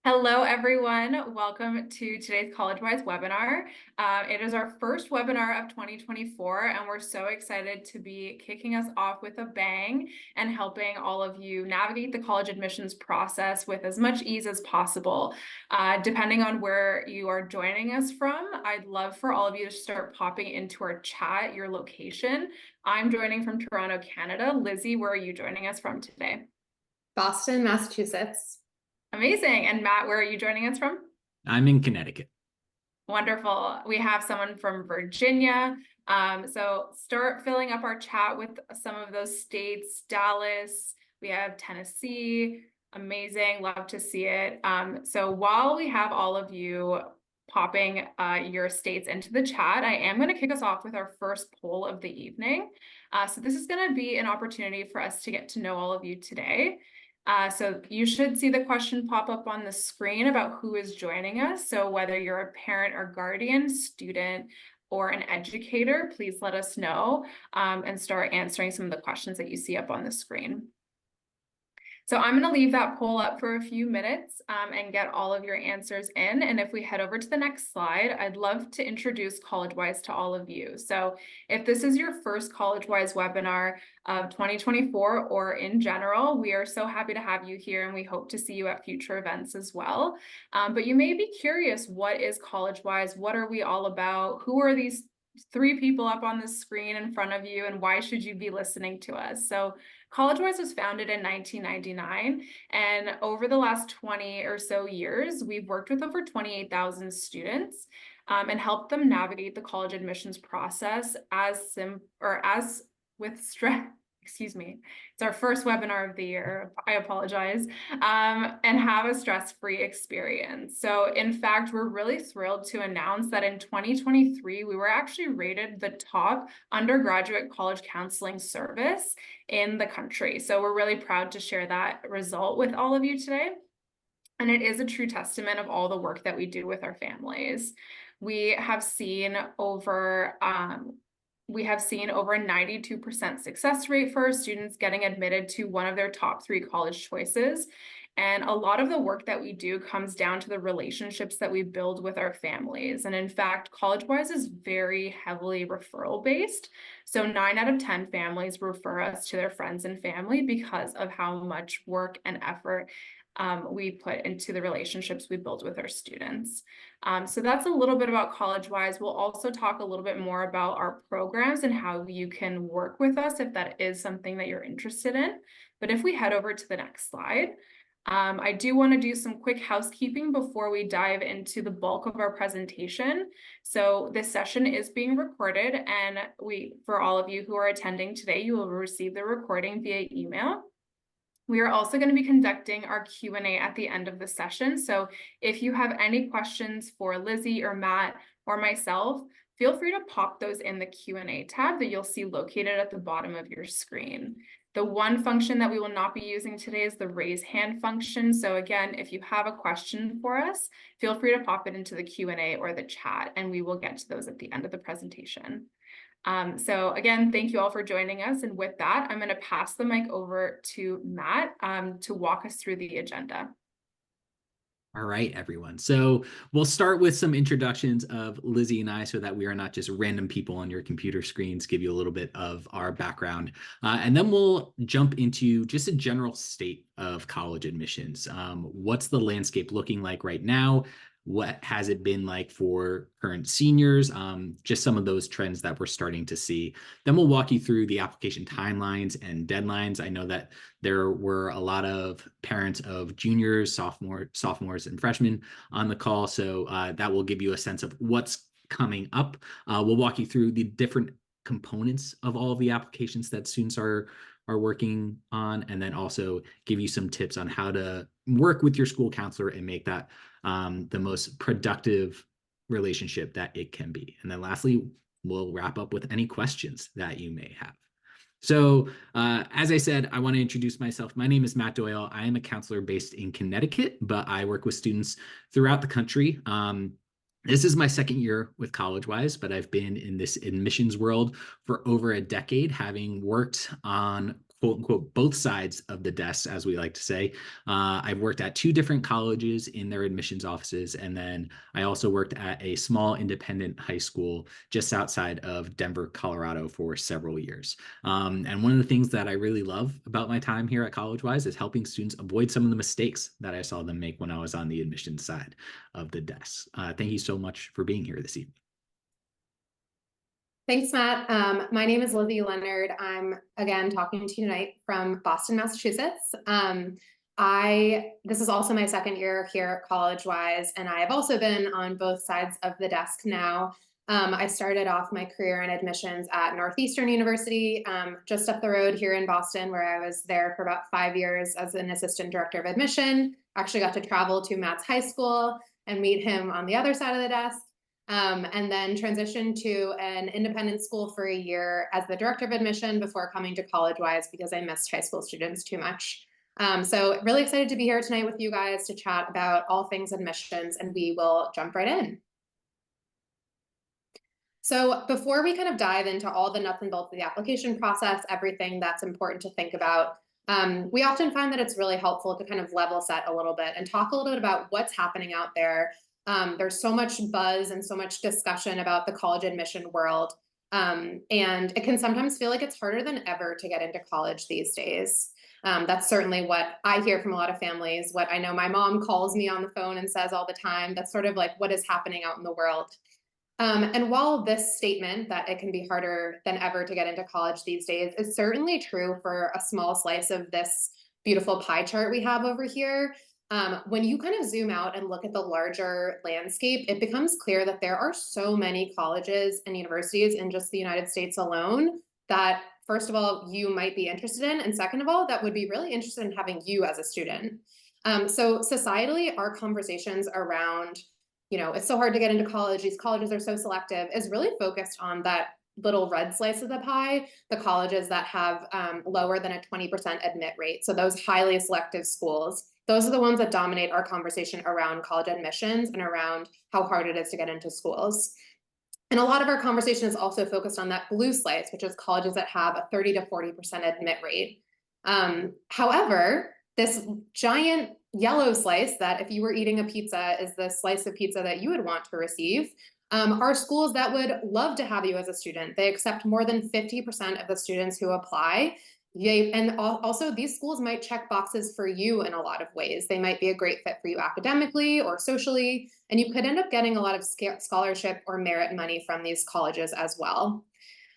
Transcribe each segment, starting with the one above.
Hello, everyone. Welcome to today's Collegewise webinar. It is our first webinar of 2024, and we're so excited to be kicking us off with a bang and helping all of you navigate the college admissions process with as much ease as possible. Depending on where you are joining us from, I'd love for all of you to start popping into our chat your location. I'm joining from Toronto, Canada. Lizzie, where are you joining us from today? Boston, Massachusetts. Amazing. And Matt, where are you joining us from? I'm in Connecticut. Wonderful. We have someone from Virginia. So start filling up our chat with some of those states. Dallas, we have Tennessee. Amazing. Love to see it. So while we have all of you popping your states into the chat, I am going to kick us off with our first poll of the evening. So this is going to be an opportunity for us to get to know all of you today. So you should see the question pop up on the screen about who is joining us. So whether you're a parent or guardian, student, or an educator, please let us know and start answering some of the questions that you see up on the screen. So I'm going to leave that poll up for a few minutes and get all of your answers in. And if we head over to the next slide, I'd love to introduce Collegewise to all of you. So if this is your first Collegewise webinar of 2024 or in general, we are so happy to have you here and we hope to see you at future events as well. But you may be curious, what is Collegewise? What are we all about? Who are these three people up on the screen in front of you, and why should you be listening to us? So Collegewise was founded in 1999, and over the last 20 or so years, we've worked with over 28,000 students and helped them navigate the college admissions process with stress. Excuse me, it's our first webinar of the year, I apologize, and have a stress-free experience. So in fact, we're really thrilled to announce that in 2023, we were actually rated the top undergraduate college counseling service in the country. So we're really proud to share that result with all of you today. And it is a true testament of all the work that we do with our families. We have seen over a 92% success rate for our students getting admitted to one of their top 3 college choices. And a lot of the work that we do comes down to the relationships that we build with our families. And in fact, Collegewise is very heavily referral based. So 9 out of 10 families refer us to their friends and family because of how much work and effort we put into the relationships we build with our students. So that's a little bit about Collegewise. We'll also talk a little bit more about our programs and how you can work with us if that is something that you're interested in. But if we head over to the next slide, I do want to do some quick housekeeping before we dive into the bulk of our presentation. So this session is being recorded, and for all of you who are attending today, you will receive the recording via email. We are also going to be conducting our Q&A at the end of the session. So if you have any questions for Lizzie or Matt or myself, feel free to pop those in the Q&A tab that you'll see located at the bottom of your screen. The one function that we will not be using today is the raise hand function. So again, if you have a question for us, feel free to pop it into the Q&A or the chat, and we will get to those at the end of the presentation. So again, thank you all for joining us. And with that, I'm going to pass the mic over to Matt to walk us through the agenda. All right, everyone. So we'll start with some introductions of Lizzie and I so that we are not just random people on your computer screens, give you a little bit of our background. And then we'll jump into just a general state of college admissions. What's the landscape looking like right now? What has it been like for current seniors? Just some of those trends that we're starting to see. Then we'll walk you through the application timelines and deadlines. I know that there were a lot of parents of juniors, sophomores, and freshmen on the call. So that will give you a sense of what's coming up. We'll walk you through the different components of all of the applications that students are working on, and then also give you some tips on how to work with your school counselor and make that the most productive relationship that it can be. And then lastly, we'll wrap up with any questions that you may have. So as I said, I want to introduce myself. My name is Matt Doyle. I am a counselor based in Connecticut, but I work with students throughout the country. This is my second year with Collegewise, but I've been in this admissions world for over a decade, having worked on quote unquote both sides of the desk, as we like to say. I've worked at 2 different colleges in their admissions offices, and then I also worked at a small independent high school just outside of Denver, Colorado for several years. And one of the things that I really love about my time here at Collegewise is helping students avoid some of the mistakes that I saw them make when I was on the admissions side of the desk. Thank you so much for being here this evening. Thanks, Matt. My name is Lizzie Leonard. I'm again talking to you tonight from Boston, Massachusetts. This is also my second year here at Collegewise, and I have also been on both sides of the desk now. I started off my career in admissions at Northeastern University, just up the road here in Boston, where I was there for about 5 years as an assistant director of admission. Actually got to travel to Matt's high school and meet him on the other side of the desk. And then transitioned to an independent school for a year as the director of admission before coming to Collegewise because I missed high school students too much. So really excited to be here tonight with you guys to chat about all things admissions, and we will jump right in. So before we kind of dive into all the nuts and bolts of the application process, everything that's important to think about, we often find that it's really helpful to kind of level set a little bit and talk a little bit about what's happening out there. There's so much buzz and so much discussion about the college admission world. And it can sometimes feel like it's harder than ever to get into college these days. That's certainly what I hear from a lot of families, what I know my mom calls me on the phone and says all the time. That's sort of like what is happening out in the world. And while this statement that it can be harder than ever to get into college these days is certainly true for a small slice of this beautiful pie chart we have over here, when you kind of zoom out and look at the larger landscape, it becomes clear that there are so many colleges and universities in just the United States alone that, first of all, you might be interested in, and second of all, that would be really interested in having you as a student. So societally, our conversations around, it's so hard to get into college, these colleges are so selective, is really focused on that little red slice of the pie, the colleges that have lower than a 20% admit rate. So those highly selective schools, those are the ones that dominate our conversation around college admissions and around how hard it is to get into schools. And a lot of our conversation is also focused on that blue slice, which is colleges that have a 30 to 40% admit rate. However, this giant yellow slice that if you were eating a pizza is the slice of pizza that you would want to receive, are schools that would love to have you as a student. They accept more than 50% of the students who apply. And also these schools might check boxes for you in a lot of ways. They might be a great fit for you academically or socially, and you could end up getting a lot of scholarship or merit money from these colleges as well.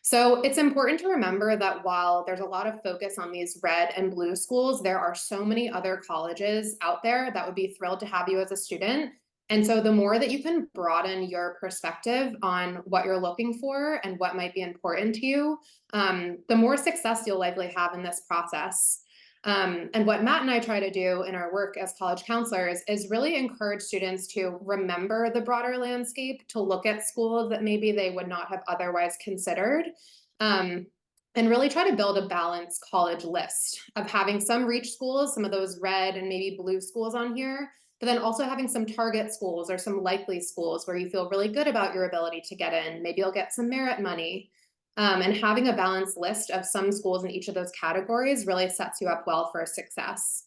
So it's important to remember that while there's a lot of focus on these red and blue schools, there are so many other colleges out there that would be thrilled to have you as a student. And so the more that you can broaden your perspective on what you're looking for and what might be important to you, the more success you'll likely have in this process. And what Matt and I try to do in our work as college counselors is really encourage students to remember the broader landscape, to look at schools that maybe they would not have otherwise considered, and really try to build a balanced college list of having some reach schools, some of those red and maybe blue schools on here, but then also having some target schools or some likely schools where you feel really good about your ability to get in. Maybe you'll get some merit money. And having a balanced list of some schools in each of those categories really sets you up well for success.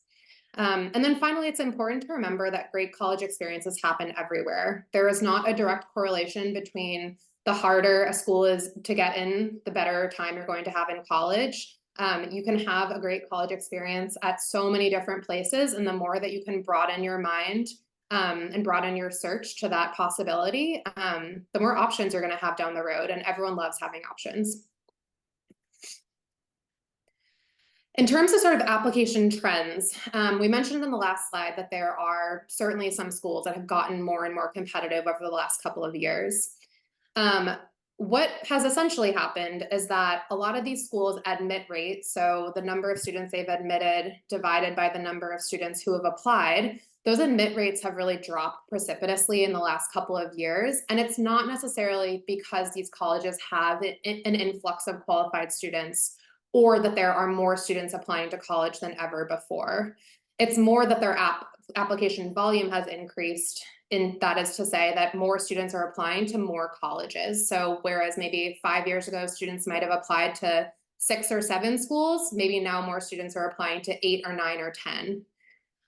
And then finally, it's important to remember that great college experiences happen everywhere. There is not a direct correlation between the harder a school is to get in, the better time you're going to have in college. You can have a great college experience at so many different places, and the more that you can broaden your mind and broaden your search to that possibility, the more options you're going to have down the road, and everyone loves having options. In terms of sort of application trends, we mentioned in the last slide that there are certainly some schools that have gotten more and more competitive over the last couple of years. What has essentially happened is that a lot of these schools admit rate, so the number of students they've admitted divided by the number of students who have applied, those admit rates have really dropped precipitously in the last couple of years. And it's not necessarily because these colleges have an influx of qualified students or that there are more students applying to college than ever before. It's more that their application volume has increased, and that is to say that more students are applying to more colleges. So whereas maybe 5 years ago, students might have applied to 6 or 7 schools. Maybe now more students are applying to 8 or 9 or 10.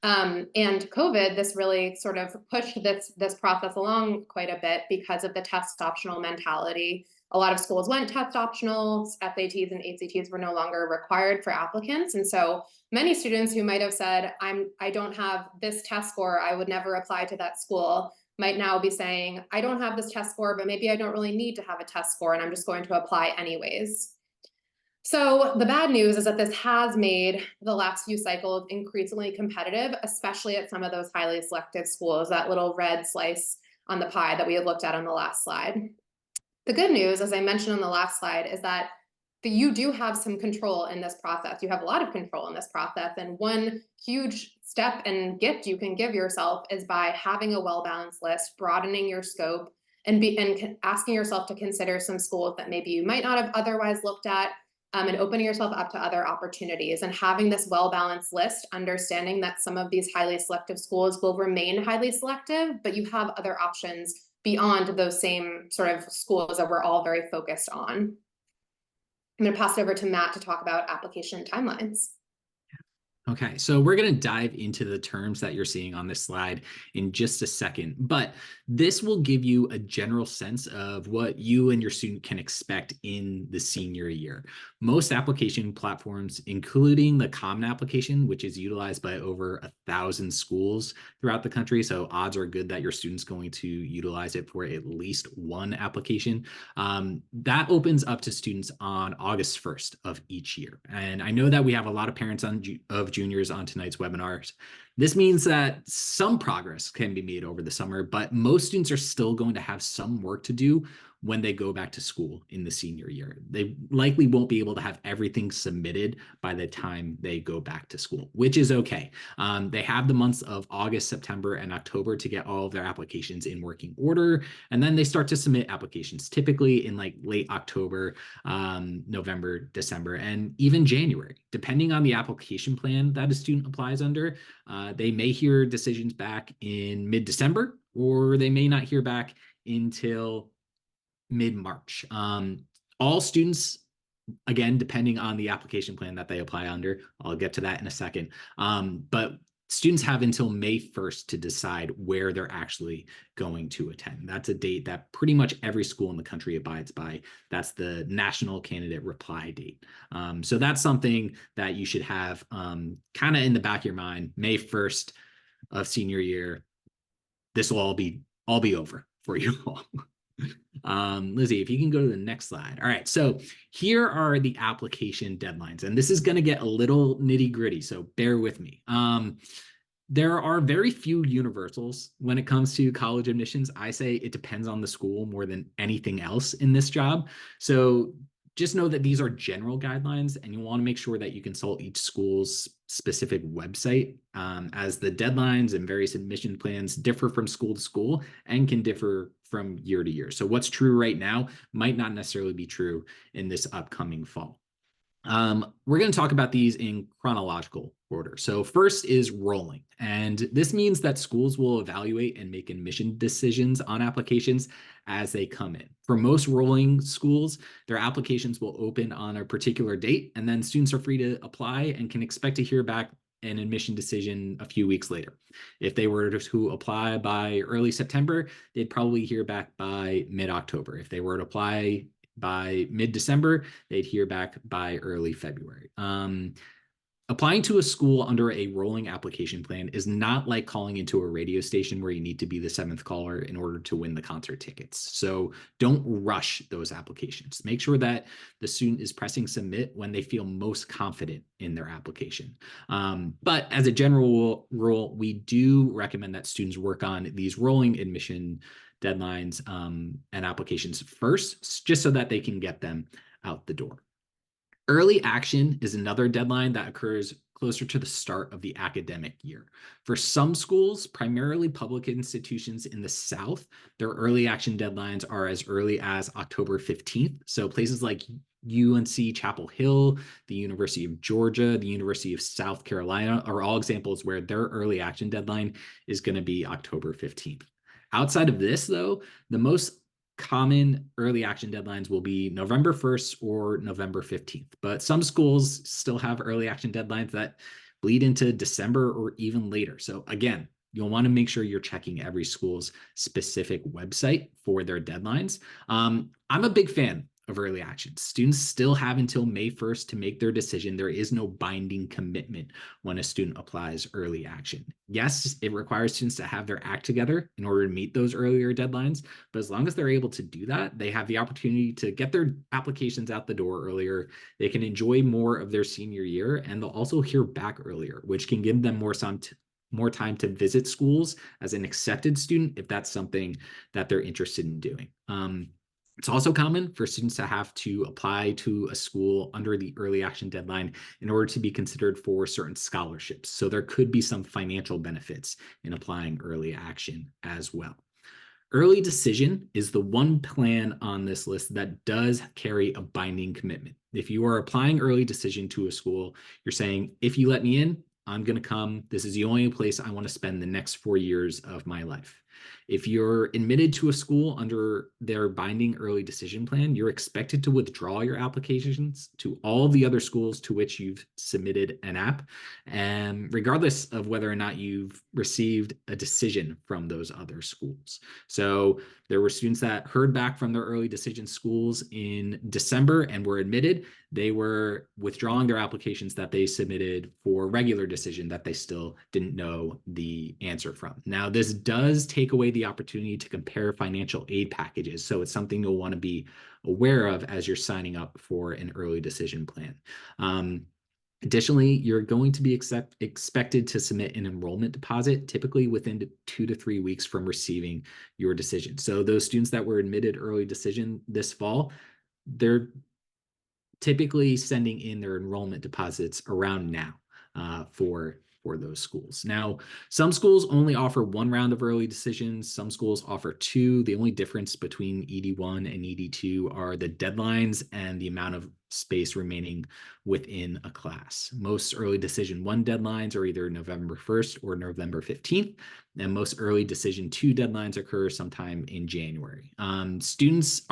And COVID, this really sort of pushed this process along quite a bit because of the test optional mentality. A lot of schools went test optional, SATs and ACTs were no longer required for applicants. And so many students who might have said, I don't have this test score, I would never apply to that school, might now be saying, I don't have this test score, but maybe I don't really need to have a test score and I'm just going to apply anyways. So the bad news is that this has made the last few cycles increasingly competitive, especially at some of those highly selective schools, that little red slice on the pie that we had looked at on the last slide. The good news, as I mentioned on the last slide, is that you do have some control in this process. You have a lot of control in this process. And one huge step and gift you can give yourself is by having a well-balanced list, broadening your scope, and asking yourself to consider some schools that maybe you might not have otherwise looked at, and opening yourself up to other opportunities. And having this well-balanced list, understanding that some of these highly selective schools will remain highly selective, but you have other options beyond those same sort of schools that we're all very focused on. I'm going to pass it over to Matt to talk about application timelines. Okay, so we're going to dive into the terms that you're seeing on this slide in just a second, but this will give you a general sense of what you and your student can expect in the senior year. Most application platforms, including the Common Application, which is utilized by over 1,000 schools throughout the country, so odds are good that your student's going to utilize it for at least one application. That opens up to students on August 1st of each year. And I know that we have a lot of parents of juniors on tonight's webinars. This means that some progress can be made over the summer, but most students are still going to have some work to do when they go back to school in the senior year. They likely won't be able to have everything submitted by the time they go back to school, which is okay. They have the months of August, September, and October to get all of their applications in working order, and then they start to submit applications, typically in like late October, November, December, and even January. Depending on the application plan that a student applies under, they may hear decisions back in mid-December, or they may not hear back until mid-March. All students, again, depending on the application plan that they apply under, I'll get to that in a second, but students have until May 1st to decide where they're actually going to attend. That's a date that pretty much every school in the country abides by. That's the National Candidate Reply date. So that's something that you should have kind of in the back of your mind. May 1st of senior year, this will all be over for you all. Lizzie, if you can go to the next slide. All right, so here are the application deadlines, and this is going to get a little nitty gritty, so bear with me. There are very few universals when it comes to college admissions. I say it depends on the school more than anything else in this job. So just know that these are general guidelines, and you want to make sure that you consult each school's specific website, as the deadlines and various admission plans differ from school to school and can differ from year to year. So what's true right now might not necessarily be true in this upcoming fall. We're going to talk about these in chronological order. So first is rolling, and this means that schools will evaluate and make admission decisions on applications as they come in. For most rolling schools, their applications will open on a particular date, and then students are free to apply and can expect to hear back an admission decision a few weeks later. If they were to apply by early September, they'd probably hear back by mid-October. If they were to apply by mid-December, they'd hear back by early February. Applying to a school under a rolling application plan is not like calling into a radio station where you need to be the 7th caller in order to win the concert tickets. So don't rush those applications. Make sure that the student is pressing submit when they feel most confident in their application. But as a general rule, we do recommend that students work on these rolling admission deadlines and applications first, just so that they can get them out the door. Early action is another deadline that occurs closer to the start of the academic year. For some schools, primarily public institutions in the South, their early action deadlines are as early as October 15th. So places like UNC Chapel Hill, the University of Georgia, the University of South Carolina are all examples where their early action deadline is going to be October 15th. Outside of this, though, the most common early action deadlines will be November 1st or November 15th, but some schools still have early action deadlines that bleed into December or even later. So again, you'll want to make sure you're checking every school's specific website for their deadlines. I'm a big fan of early action. Students still have until May 1st to make their decision. There is no binding commitment when a student applies early action. Yes, it requires students to have their act together in order to meet those earlier deadlines, but as long as they're able to do that, they have the opportunity to get their applications out the door earlier. They can enjoy more of their senior year, and they'll also hear back earlier, which can give them more time to visit schools as an accepted student if that's something that they're interested in doing. It's also common for students to have to apply to a school under the early action deadline in order to be considered for certain scholarships. So there could be some financial benefits in applying early action as well. Early decision is the one plan on this list that does carry a binding commitment. If you are applying early decision to a school, you're saying, if you let me in, I'm going to come. This is the only place I want to spend the next 4 years of my life. If you're admitted to a school under their binding early decision plan, you're expected to withdraw your applications to all the other schools to which you've submitted an app, and regardless of whether or not you've received a decision from those other schools. So there were students that heard back from their early decision schools in December and were admitted. They were withdrawing their applications that they submitted for regular decision that they still didn't know the answer from. Now, this does take away the opportunity to compare financial aid packages. So it's something you'll want to be aware of as you're signing up for an early decision plan. Additionally, you're going to be expected to submit an enrollment deposit, typically within 2 to 3 weeks from receiving your decision. So those students that were admitted early decision this fall, they're typically sending in their enrollment deposits around now for those schools. Now, some schools only offer 1 round of early decisions. Some schools offer 2. The only difference between ED1 and ED2 are the deadlines and the amount of space remaining within a class. Most early decision 1 deadlines are either November 1st or November 15th, and most early decision 2 deadlines occur sometime in January. Students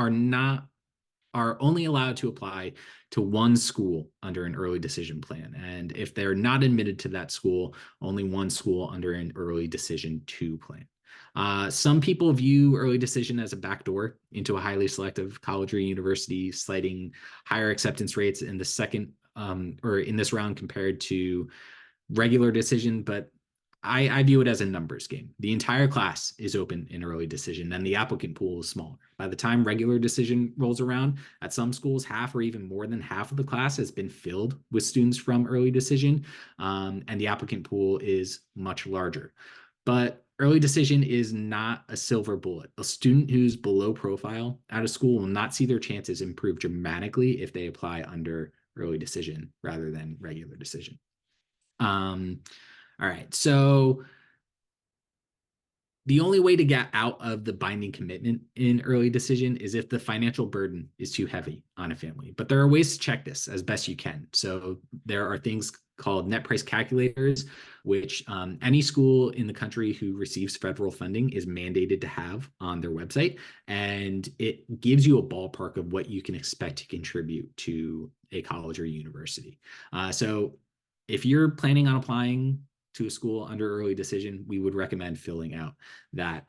are only allowed to apply to 1 school under an early decision plan. And if they're not admitted to that school, only 1 school under an early decision 2 plan. Some people view early decision as a backdoor into a highly selective college or university, citing higher acceptance rates in the second or in this round compared to regular decision, but I view it as a numbers game. The entire class is open in early decision, and the applicant pool is smaller. By the time regular decision rolls around, at some schools, half or even more than half of the class has been filled with students from early decision, and the applicant pool is much larger. But early decision is not a silver bullet. A student who's below profile at a school will not see their chances improve dramatically if they apply under early decision rather than regular decision. All right, so the only way to get out of the binding commitment in early decision is if the financial burden is too heavy on a family. But there are ways to check this as best you can. So there are things called net price calculators, which any school in the country who receives federal funding is mandated to have on their website. And it gives you a ballpark of what you can expect to contribute to a college or university. So if you're planning on applying to a school under early decision, we would recommend filling out that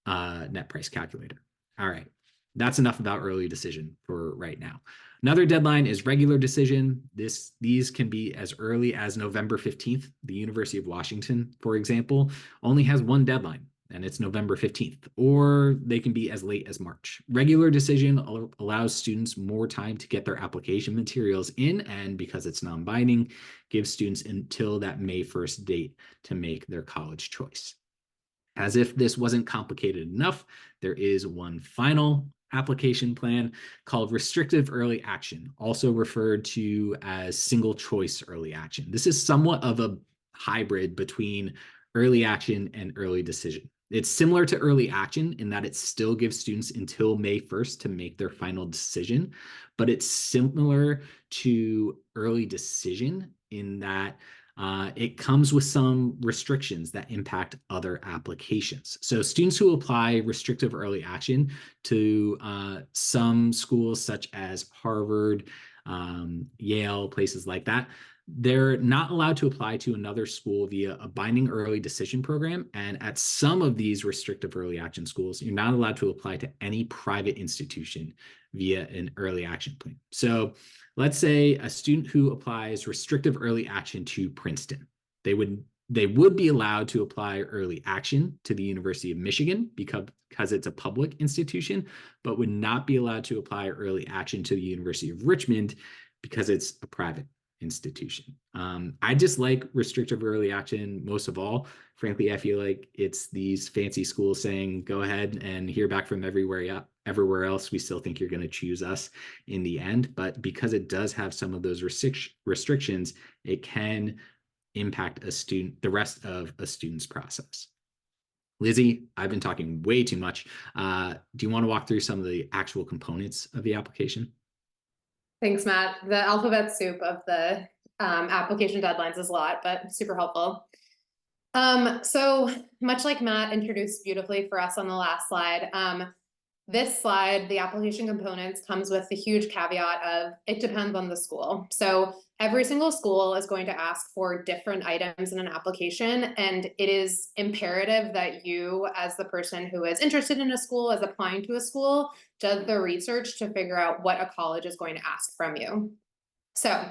net price calculator. All right, that's enough about early decision for right now. Another deadline is regular decision. These can be as early as November 15th. The University of Washington, for example, only has 1 deadline, and it's November 15th, or they can be as late as March. Regular decision allows students more time to get their application materials in, and because it's non-binding, gives students until that May 1st date to make their college choice. As if this wasn't complicated enough, there is one final application plan called restrictive early action, also referred to as single choice early action. This is somewhat of a hybrid between early action and early decision. It's similar to early action in that it still gives students until May 1st to make their final decision, but it's similar to early decision in that it comes with some restrictions that impact other applications. So students who apply restrictive early action to some schools such as Harvard, Yale, places like that, they're not allowed to apply to another school via a binding early decision program. And at some of these restrictive early action schools, you're not allowed to apply to any private institution via an early action plan. So let's say a student who applies restrictive early action to Princeton, they would be allowed to apply early action to the University of Michigan because it's a public institution, but would not be allowed to apply early action to the University of Richmond because it's a private institution. I just like restrictive early action most of all. Frankly, I feel like it's these fancy schools saying, go ahead and hear back from everywhere else. We still think you're going to choose us in the end. But because it does have some of those restrictions, it can impact the rest of a student's process. Lizzie, I've been talking way too much. Do you want to walk through some of the actual components of the application? Thanks, Matt. The alphabet soup of the application deadlines is a lot, but super helpful. So much like Matt introduced beautifully for us on the last slide, this slide, the application components, comes with the huge caveat of it depends on the school. So every single school is going to ask for different items in an application, and it is imperative that you, as the person who is interested in a school, as applying to a school, does the research to figure out what a college is going to ask from you. So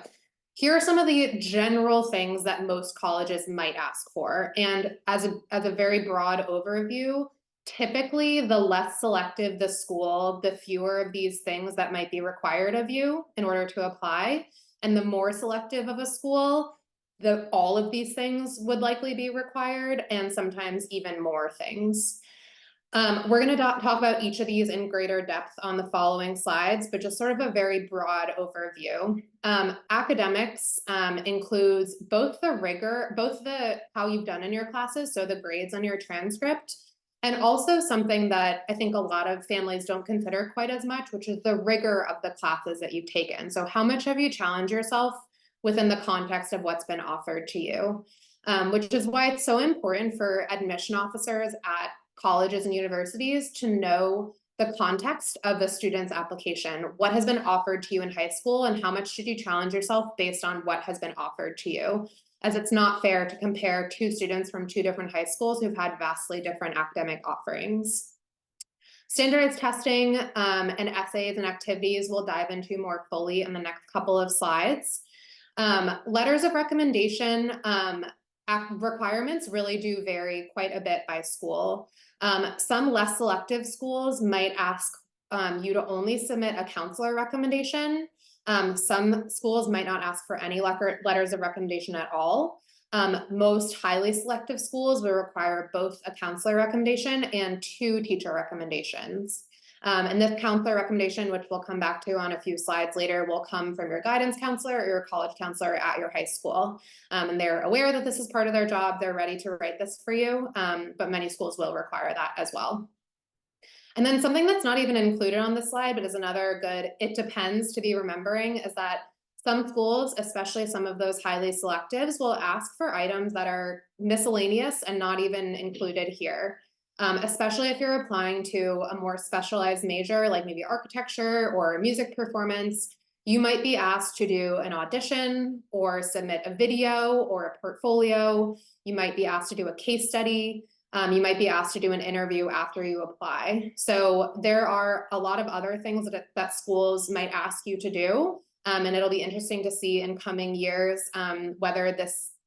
here are some of the general things that most colleges might ask for. And as a very broad overview, typically the less selective the school, the fewer of these things that might be required of you in order to apply. And the more selective of a school, all of these things would likely be required, and sometimes even more things. We're going to talk about each of these in greater depth on the following slides, but just sort of a very broad overview. Academics includes both the rigor, how you've done in your classes, so the grades on your transcript, and also something that I think a lot of families don't consider quite as much, which is the rigor of the classes that you've taken. So how much have you challenged yourself within the context of what's been offered to you? Which is why it's so important for admission officers at colleges and universities to know the context of a student's application. What has been offered to you in high school, and how much did you challenge yourself based on what has been offered to you? As it's not fair to compare two students from two different high schools who've had vastly different academic offerings. Standardized testing and essays and activities we'll dive into more fully in the next couple of slides. Letters of recommendation requirements really do vary quite a bit by school. Some less selective schools might ask you to only submit a counselor recommendation. Some schools might not ask for any letters of recommendation at all. Most highly selective schools will require both a counselor recommendation and 2 teacher recommendations. And this counselor recommendation, which we'll come back to on a few slides later, will come from your guidance counselor or your college counselor at your high school. And they're aware that this is part of their job. They're ready to write this for you, but many schools will require that as well. And then something that's not even included on this slide, but is another good, it depends to be remembering, is that some schools, especially some of those highly selectives, will ask for items that are miscellaneous and not even included here. Especially if you're applying to a more specialized major, like maybe architecture or music performance, you might be asked to do an audition or submit a video or a portfolio. You might be asked to do a case study. You might be asked to do an interview after you apply. So there are a lot of other things that schools might ask you to do. And it'll be interesting to see in coming years whether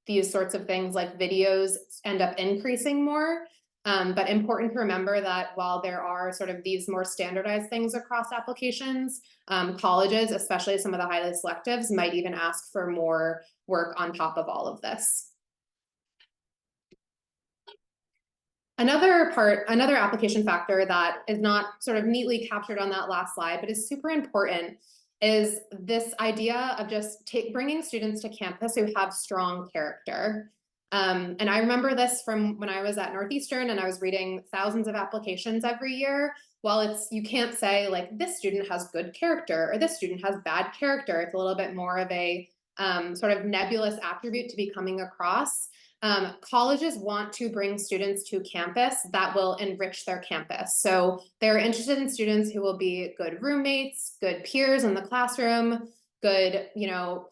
these sorts of things like videos end up increasing more. But important to remember that while there are sort of these more standardized things across applications, colleges, especially some of the highly selectives, might even ask for more work on top of all of this. Another application factor that is not sort of neatly captured on that last slide, but is super important, is this idea of just bringing students to campus who have strong character. And I remember this from when I was at Northeastern and I was reading thousands of applications every year. While you can't say like this student has good character or this student has bad character, it's a little bit more of a sort of nebulous attribute to be coming across. Colleges want to bring students to campus that will enrich their campus. So they're interested in students who will be good roommates, good peers in the classroom, good,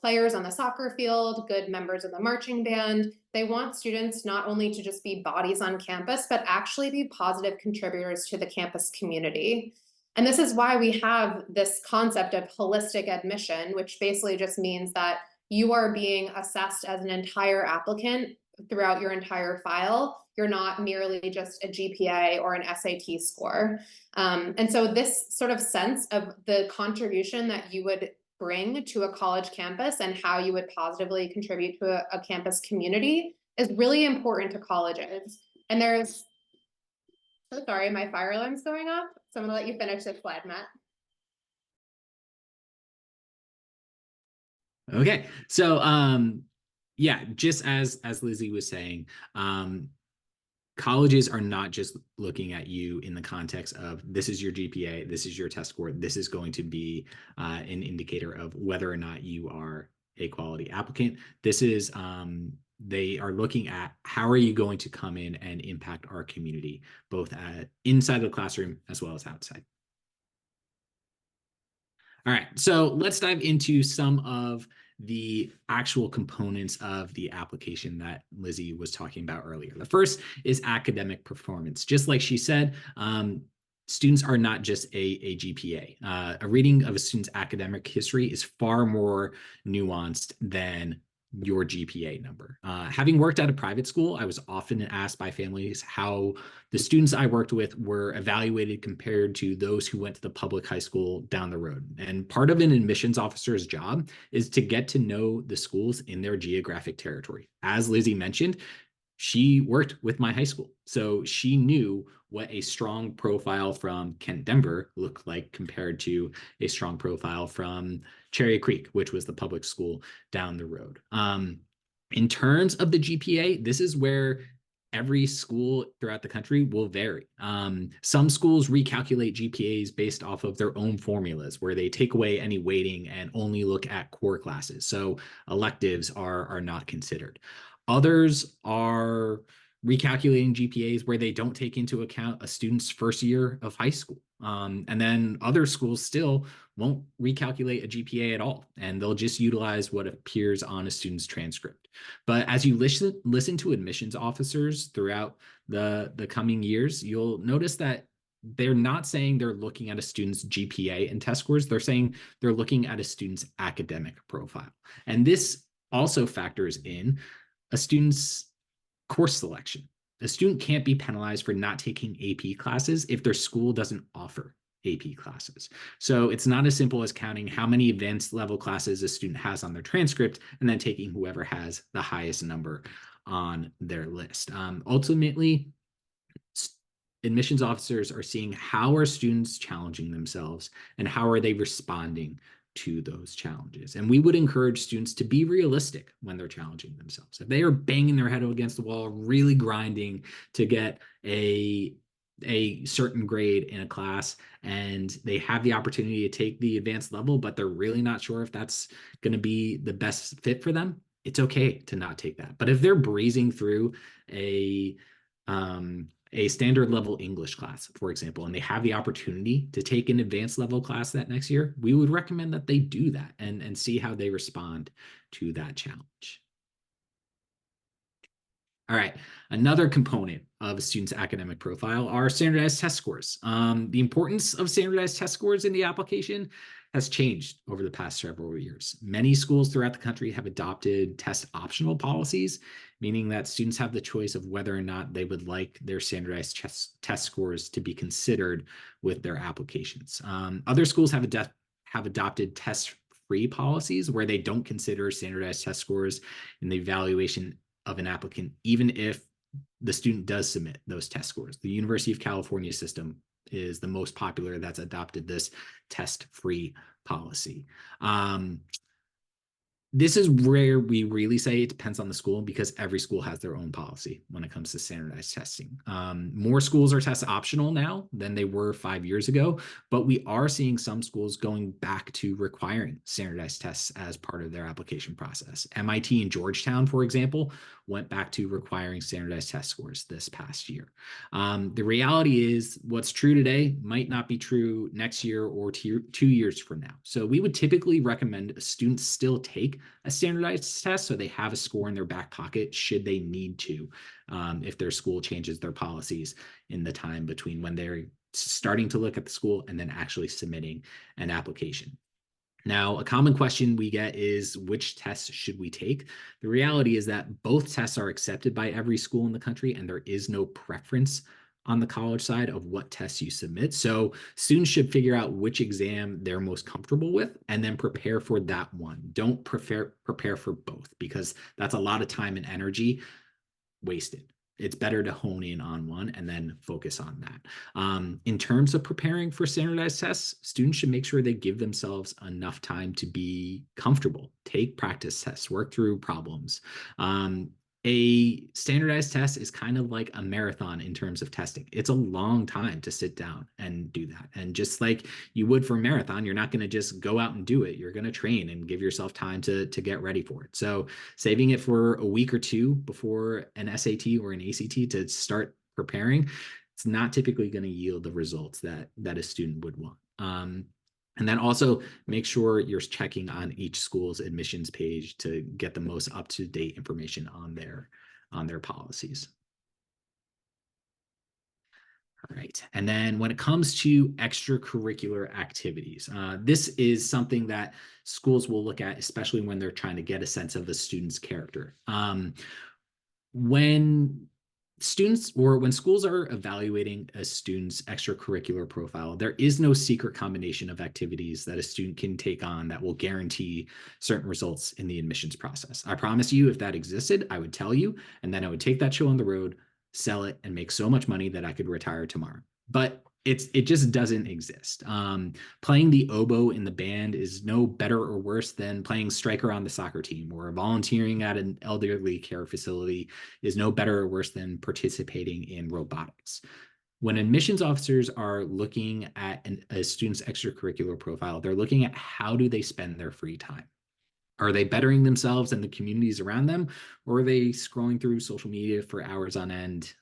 players on the soccer field, good members of the marching band. They want students not only to just be bodies on campus, but actually be positive contributors to the campus community. And this is why we have this concept of holistic admission, which basically just means that you are being assessed as an entire applicant throughout your entire file. You're not merely just a GPA or an SAT score. And so this sort of sense of the contribution that you would bring to a college campus and how you would positively contribute to a campus community is really important to colleges. And there's, so sorry, my fire alarm's going off. So I'm gonna let you finish this slide, Matt. Okay, so yeah, just as Lizzie was saying, colleges are not just looking at you in the context of this is your GPA, this is your test score, this is going to be an indicator of whether or not you are a quality applicant. This is they are looking at how are you going to come in and impact our community, both inside the classroom as well as outside. All right, so let's dive into some of the actual components of the application that Lizzie was talking about earlier. The first is academic performance. Just like she said, students are not just a GPA. A reading of a student's academic history is far more nuanced than your GPA number. Having worked at a private school, I was often asked by families how the students I worked with were evaluated compared to those who went to the public high school down the road. And part of an admissions officer's job is to get to know the schools in their geographic territory. As Lizzie mentioned, she worked with my high school, so she knew what a strong profile from Kent Denver looked like compared to a strong profile from Cherry Creek, which was the public school down the road. In terms of the GPA, this is where every school throughout the country will vary. Some schools recalculate GPAs based off of their own formulas, where they take away any weighting and only look at core classes. So electives are not considered. Others are recalculating GPAs where they don't take into account a student's first year of high school. And then other schools still won't recalculate a GPA at all, and they'll just utilize what appears on a student's transcript. But as you listen to admissions officers throughout the coming years, you'll notice that they're not saying they're looking at a student's GPA and test scores. They're saying they're looking at a student's academic profile. And this also factors in a student's course selection. A student can't be penalized for not taking AP classes if their school doesn't offer AP classes. So it's not as simple as counting how many advanced level classes a student has on their transcript and then taking whoever has the highest number on their list. Ultimately, admissions officers are seeing how are students challenging themselves and how are they responding to those challenges. And we would encourage students to be realistic when they're challenging themselves. If they are banging their head against the wall, really grinding to get a certain grade in a class, and they have the opportunity to take the advanced level, but they're really not sure if that's going to be the best fit for them, it's okay to not take that. But if they're breezing through a standard level English class, for example, and they have the opportunity to take an advanced level class that next year, we would recommend that they do that and see how they respond to that challenge. All right, another component of a student's academic profile are standardized test scores. The importance of standardized test scores in the application has changed over the past several years. Many schools throughout the country have adopted test optional policies, meaning that students have the choice of whether or not they would like their standardized test scores to be considered with their applications. Other schools have adopted test-free policies where they don't consider standardized test scores in the evaluation of an applicant, even if the student does submit those test scores. The University of California system is the most popular that's adopted this test-free policy. This is where we really say it depends on the school, because every school has their own policy when it comes to standardized testing. More schools are test optional now than they were 5 years ago, but we are seeing some schools going back to requiring standardized tests as part of their application process. MIT and Georgetown, for example, went back to requiring standardized test scores this past year. The reality is what's true today might not be true next year or 2 years from now. So we would typically recommend students still take a standardized test so they have a score in their back pocket should they need to, if their school changes their policies in the time between when they're starting to look at the school and then actually submitting an application. Now, a common question we get is, which tests should we take? The reality is that both tests are accepted by every school in the country, and there is no preference on the college side of what tests you submit. So students should figure out which exam they're most comfortable with and then prepare for that one. Don't prepare for both, because that's a lot of time and energy wasted. It's better to hone in on one and then focus on that. In terms of preparing for standardized tests, students should make sure they give themselves enough time to be comfortable, take practice tests, work through problems. A standardized test is kind of like a marathon in terms of testing. It's a long time to sit down and do that. And just like you would for a marathon, you're not going to just go out and do it. You're going to train and give yourself time to get ready for it. So saving it for a week or two before an SAT or an ACT to start preparing, it's not typically going to yield the results that a student would want. And then also make sure you're checking on each school's admissions page to get the most up-to-date information on their policies. All right. And then when it comes to extracurricular activities, this is something that schools will look at, especially when they're trying to get a sense of a student's character. When schools are evaluating a student's extracurricular profile, there is no secret combination of activities that a student can take on that will guarantee certain results in the admissions process. I promise you, if that existed, I would tell you, and then I would take that show on the road, sell it, and make so much money that I could retire tomorrow. But it just doesn't exist. Playing the oboe in the band is no better or worse than playing striker on the soccer team, or volunteering at an elderly care facility is no better or worse than participating in robotics. When admissions officers are looking at a student's extracurricular profile, they're looking at how do they spend their free time. Are they bettering themselves and the communities around them, or are they scrolling through social media for hours on end?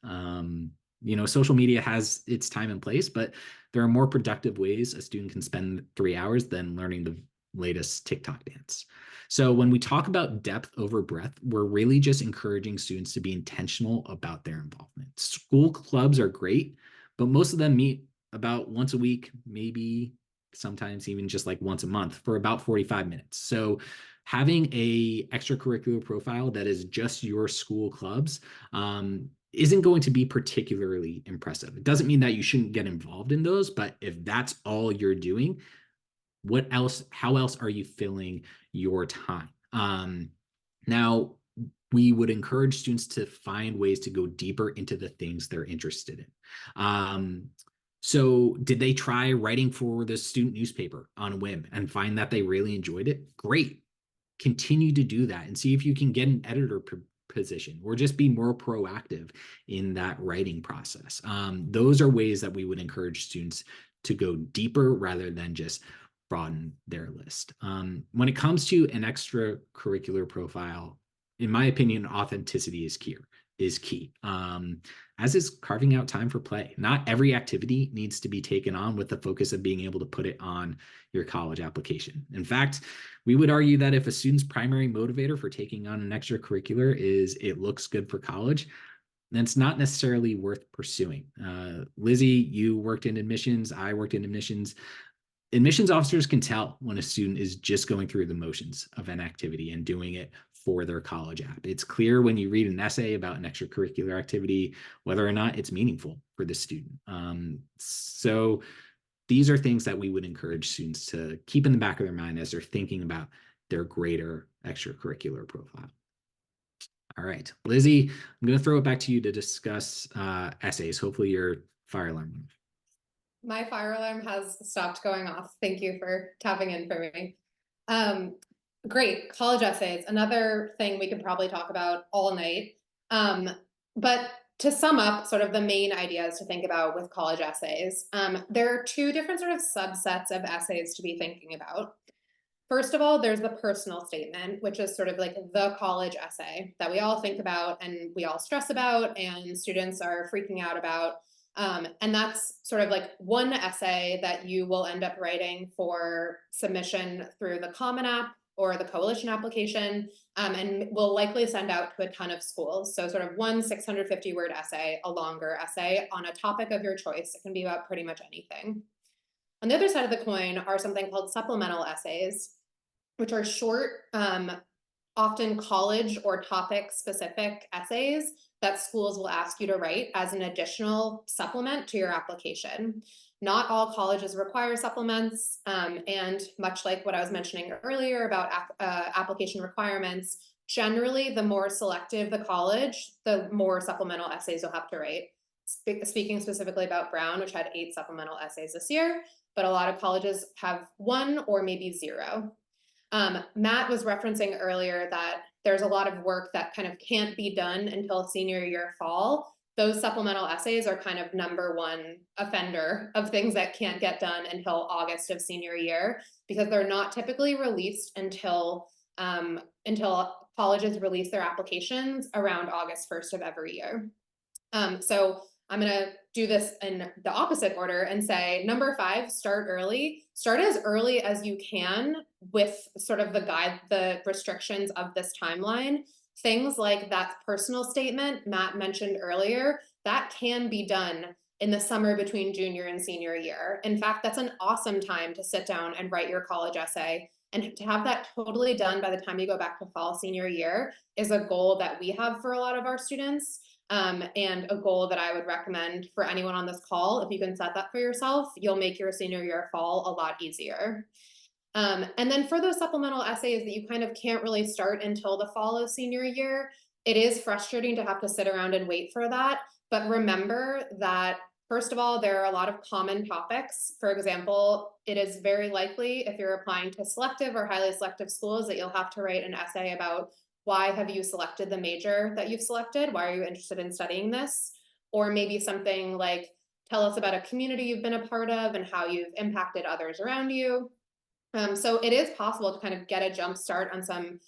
Social media has its time and place, but there are more productive ways a student can spend 3 hours than learning the latest TikTok dance. So when we talk about depth over breadth, we're really just encouraging students to be intentional about their involvement. School clubs are great, but most of them meet about once a week, maybe sometimes even just like once a month for about 45 minutes. So having a extracurricular profile that is just your school clubs isn't going to be particularly impressive. It doesn't mean that you shouldn't get involved in those, but if that's all you're doing, how else are you filling your time? Now, we would encourage students to find ways to go deeper into the things they're interested in. So did they try writing for the student newspaper on a whim and find that they really enjoyed it? Great. Continue to do that and see if you can get an editor position, or just be more proactive in that writing process. Those are ways that we would encourage students to go deeper rather than just broaden their list. When it comes to an extracurricular profile, in my opinion, authenticity is key. As is carving out time for play. Not every activity needs to be taken on with the focus of being able to put it on your college application. In fact, we would argue that if a student's primary motivator for taking on an extracurricular is it looks good for college, then it's not necessarily worth pursuing. Lizzie, you worked in admissions. I worked in admissions. Admissions officers can tell when a student is just going through the motions of an activity and doing it for their college app. It's clear when you read an essay about an extracurricular activity, whether or not it's meaningful for the student. So these are things that we would encourage students to keep in the back of their mind as they're thinking about their greater extracurricular profile. All right, Lizzie, I'm going to throw it back to you to discuss essays. Hopefully your fire alarm went off. My fire alarm has stopped going off. Thank you for tapping in for me. Great, college essays, another thing we could probably talk about all night. But to sum up sort of the main ideas to think about with college essays, there are two different sort of subsets of essays to be thinking about. First of all, there's the personal statement, which is sort of like the college essay that we all think about and we all stress about and students are freaking out about. And that's sort of like one essay that you will end up writing for submission through the Common App or the Coalition application, and will likely send out to a ton of schools. So sort of one 650-word essay, a longer essay on a topic of your choice. It can be about pretty much anything. On the other side of the coin are something called supplemental essays, which are short, often college or topic specific essays that schools will ask you to write as an additional supplement to your application. Not all colleges require supplements, and much like what I was mentioning earlier about application requirements, generally the more selective the college, the more supplemental essays you'll have to write. Speaking specifically about Brown, which had 8 supplemental essays this year, but a lot of colleges have 1 or maybe 0. Matt was referencing earlier that there's a lot of work that kind of can't be done until senior year fall. Those supplemental essays are kind of number one offender of things that can't get done until August of senior year, because they're not typically released until colleges release their applications around August 1st of every year. So I'm going to do this in the opposite order and say, number 5, start early. Start as early as you can with sort of the restrictions of this timeline. Things like that personal statement Matt mentioned earlier, that can be done in the summer between junior and senior year. In fact, that's an awesome time to sit down and write your college essay. And to have that totally done by the time you go back to fall senior year is a goal that we have for a lot of our students. And a goal that I would recommend for anyone on this call. If you can set that for yourself, you'll make your senior year fall a lot easier. And then for those supplemental essays that you kind of can't really start until the fall of senior year, it is frustrating to have to sit around and wait for that. But remember that, first of all, there are a lot of common topics. For example, it is very likely if you're applying to selective or highly selective schools that you'll have to write an essay about why have you selected the major that you've selected? Why are you interested in studying this? Or maybe something like, tell us about a community you've been a part of and how you've impacted others around you. So it is possible to kind of get a jump start on some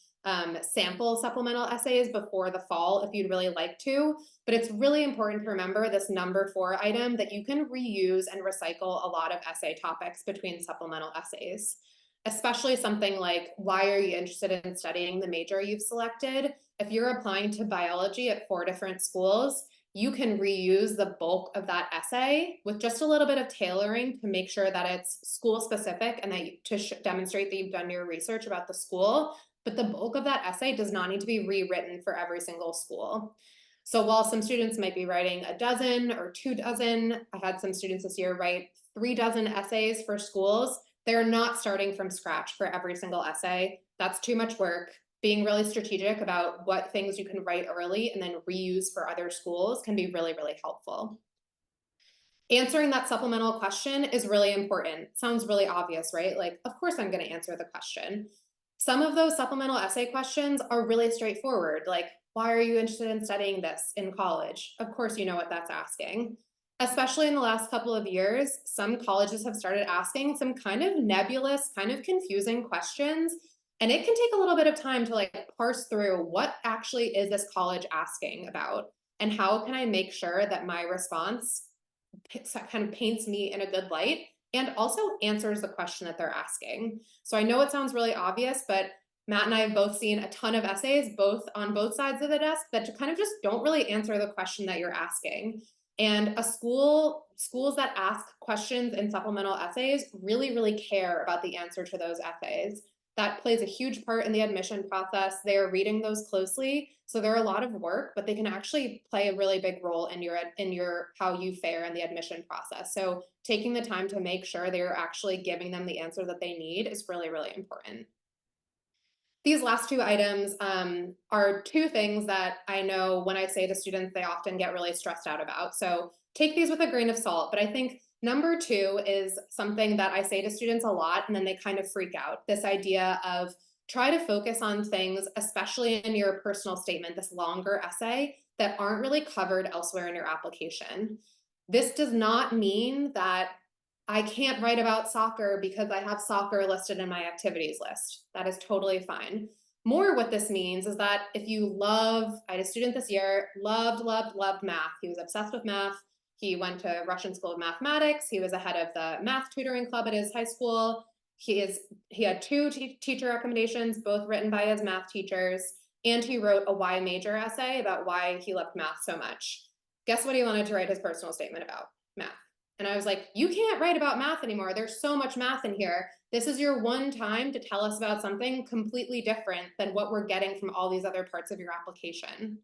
sample supplemental essays before the fall if you'd really like to, but it's really important to remember this number 4 item that you can reuse and recycle a lot of essay topics between supplemental essays. Especially something like, why are you interested in studying the major you've selected? If you're applying to biology at 4 different schools, you can reuse the bulk of that essay with just a little bit of tailoring to make sure that it's school specific and that to demonstrate that you've done your research about the school. But the bulk of that essay does not need to be rewritten for every single school. So while some students might be writing a dozen or 2 dozen, I had some students this year write 3 dozen essays for schools. They're not starting from scratch for every single essay. That's too much work. Being really strategic about what things you can write early and then reuse for other schools can be really, really helpful. Answering that supplemental question is really important. Sounds really obvious, right? Like, of course I'm going to answer the question. Some of those supplemental essay questions are really straightforward, like, why are you interested in studying this in college? Of course you know what that's asking. Especially in the last couple of years, some colleges have started asking some kind of nebulous, kind of confusing questions. And it can take a little bit of time to like parse through what actually is this college asking about, and how can I make sure that my response kind of paints me in a good light and also answers the question that they're asking. So I know it sounds really obvious, but Matt and I have both seen a ton of essays, on both sides of the desk, that kind of just don't really answer the question that you're asking. And schools that ask questions in supplemental essays really, really care about the answer to those essays. That plays a huge part in the admission process. They're reading those closely. So they're a lot of work, but they can actually play a really big role in your how you fare in the admission process. So taking the time to make sure they're actually giving them the answer that they need is really, really important. These last 2 items are 2 things that I know when I say to students, they often get really stressed out about. So take these with a grain of salt, but I think number 2 is something that I say to students a lot, and then they kind of freak out. This idea of try to focus on things, especially in your personal statement, this longer essay, that aren't really covered elsewhere in your application. This does not mean that I can't write about soccer because I have soccer listed in my activities list. That is totally fine. More what this means is that if you love, I had a student this year, loved math. He was obsessed with math. He went to Russian School of Mathematics. He was the head of the math tutoring club at his high school. He had two teacher recommendations, both written by his math teachers, and he wrote a why major essay about why he loved math so much. Guess what he wanted to write his personal statement about? Math. And I was like, you can't write about math anymore. There's so much math in here. This is your one time to tell us about something completely different than what we're getting from all these other parts of your application.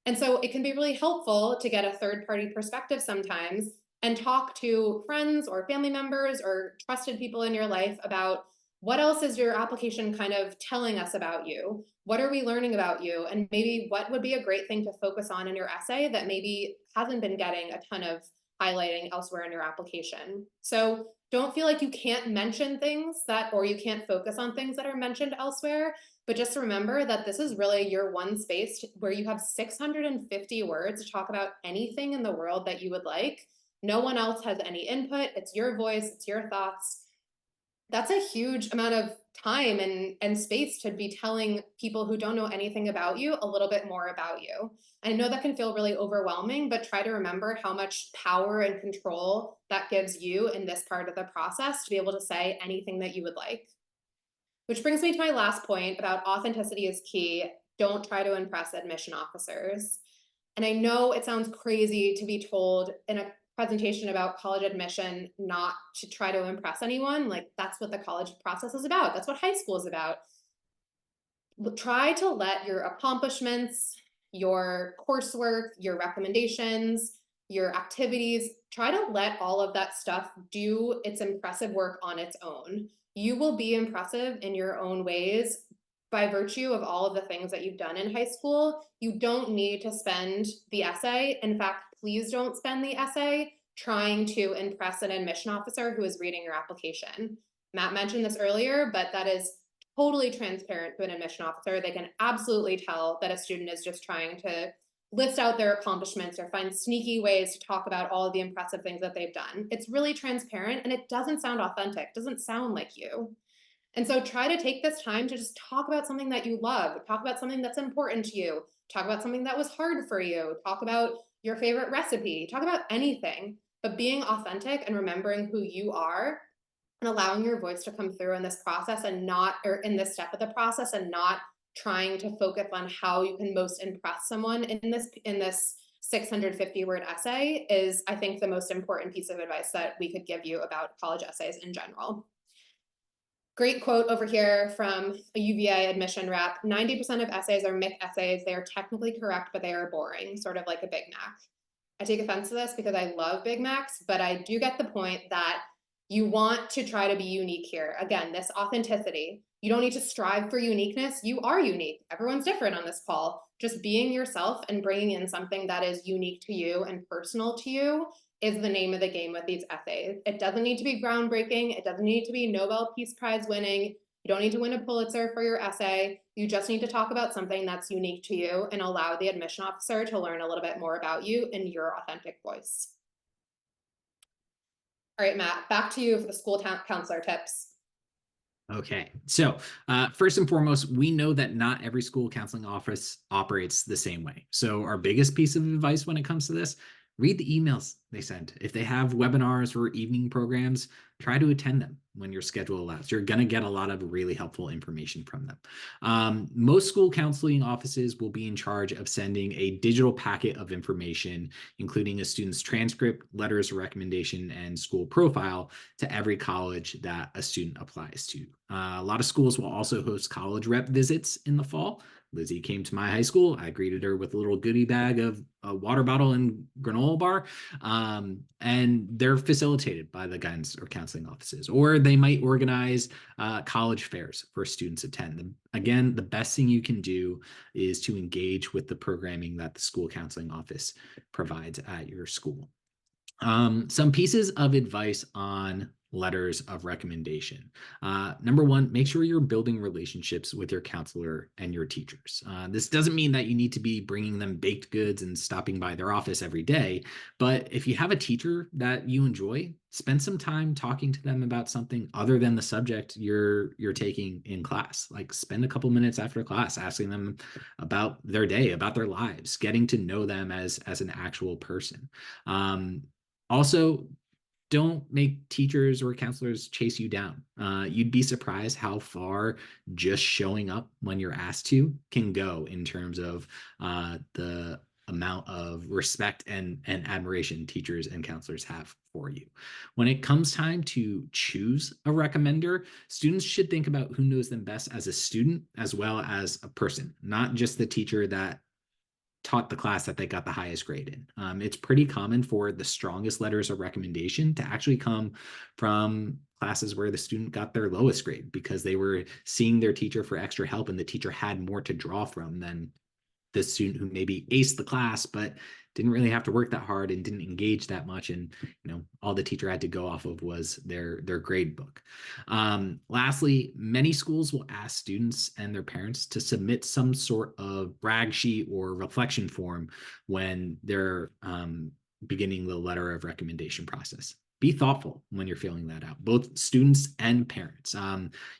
And so it can be really helpful to get a third-party perspective sometimes and talk to friends or family members or trusted people in your life about what else is your application kind of telling us about you? What are we learning about you? And maybe what would be a great thing to focus on in your essay that maybe hasn't been getting a ton of highlighting elsewhere in your application. So don't feel like you can't mention things that, or you can't focus on things that are mentioned elsewhere, but just remember that this is really your one space where you have 650 words to talk about anything in the world that you would like. No one else has any input. It's your voice, it's your thoughts. That's a huge amount of time and space to be telling people who don't know anything about you a little bit more about you. I know that can feel really overwhelming, but try to remember how much power and control that gives you in this part of the process to be able to say anything that you would like. Which brings me to my last point about authenticity is key. Don't try to impress admission officers. And I know it sounds crazy to be told in a presentation about college admission not to try to impress anyone. Like, that's what the college process is about. That's what high school is about. Try to let your accomplishments, your coursework, your recommendations, your activities, try to let all of that stuff do its impressive work on its own. You will be impressive in your own ways by virtue of all of the things that you've done in high school. You don't need to spend the essay. In fact, please don't spend the essay trying to impress an admission officer who is reading your application. Matt mentioned this earlier, but that is totally transparent to an admission officer. They can absolutely tell that a student is just trying to list out their accomplishments or find sneaky ways to talk about all of the impressive things that they've done. It's really transparent and it doesn't sound authentic, it doesn't sound like you. And so try to take this time to just talk about something that you love, talk about something that's important to you, talk about something that was hard for you, talk about your favorite recipe, talk about anything, but being authentic and remembering who you are and allowing your voice to come through in this process and not, or in this step of the process, and not trying to focus on how you can most impress someone in this 650 word essay is, I think, the most important piece of advice that we could give you about college essays in general. Great quote over here from a UVA admission rep. 90% of essays are MIC essays. They are technically correct, but they are boring, sort of like a Big Mac. I take offense to this because I love Big Macs, but I do get the point that you want to try to be unique here. Again, this authenticity. You don't need to strive for uniqueness. You are unique. Everyone's different on this call. Just being yourself and bringing in something that is unique to you and personal to you is the name of the game with these essays. It doesn't need to be groundbreaking. It doesn't need to be Nobel Peace Prize winning. You don't need to win a Pulitzer for your essay. You just need to talk about something that's unique to you and allow the admission officer to learn a little bit more about you in your authentic voice. All right, Matt, back to you for the school counselor tips. Okay, so first and foremost, we know that not every school counseling office operates the same way. So our biggest piece of advice when it comes to this, read the emails they send. If they have webinars or evening programs, try to attend them when your schedule allows. You're going to get a lot of really helpful information from them. Most school counseling offices will be in charge of sending a digital packet of information, including a student's transcript, letters of recommendation, and school profile to every college that a student applies to. A lot of schools will also host college rep visits in the fall. Lizzie came to my high school. I greeted her with a little goodie bag of a water bottle and granola bar. And they're facilitated by the guidance or counseling offices, or they might organize college fairs for students to attend. Again, the best thing you can do is to engage with the programming that the school counseling office provides at your school. Some pieces of advice on letters of recommendation. Number one, make sure you're building relationships with your counselor and your teachers. This doesn't mean that you need to be bringing them baked goods and stopping by their office every day, but if you have a teacher that you enjoy, spend some time talking to them about something other than the subject you're taking in class. Like spend a couple minutes after class asking them about their day, about their lives, getting to know them as an actual person. Also, don't make teachers or counselors chase you down. You'd be surprised how far just showing up when you're asked to can go in terms of the amount of respect and admiration teachers and counselors have for you. When it comes time to choose a recommender, students should think about who knows them best as a student as well as a person, not just the teacher that taught the class that they got the highest grade in. It's pretty common for the strongest letters of recommendation to actually come from classes where the student got their lowest grade because they were seeing their teacher for extra help and the teacher had more to draw from than the student who maybe aced the class but didn't really have to work that hard and didn't engage that much, and all the teacher had to go off of was their grade book. Lastly, many schools will ask students and their parents to submit some sort of brag sheet or reflection form when they're beginning the letter of recommendation process. Be thoughtful when you're filling that out, both students and parents.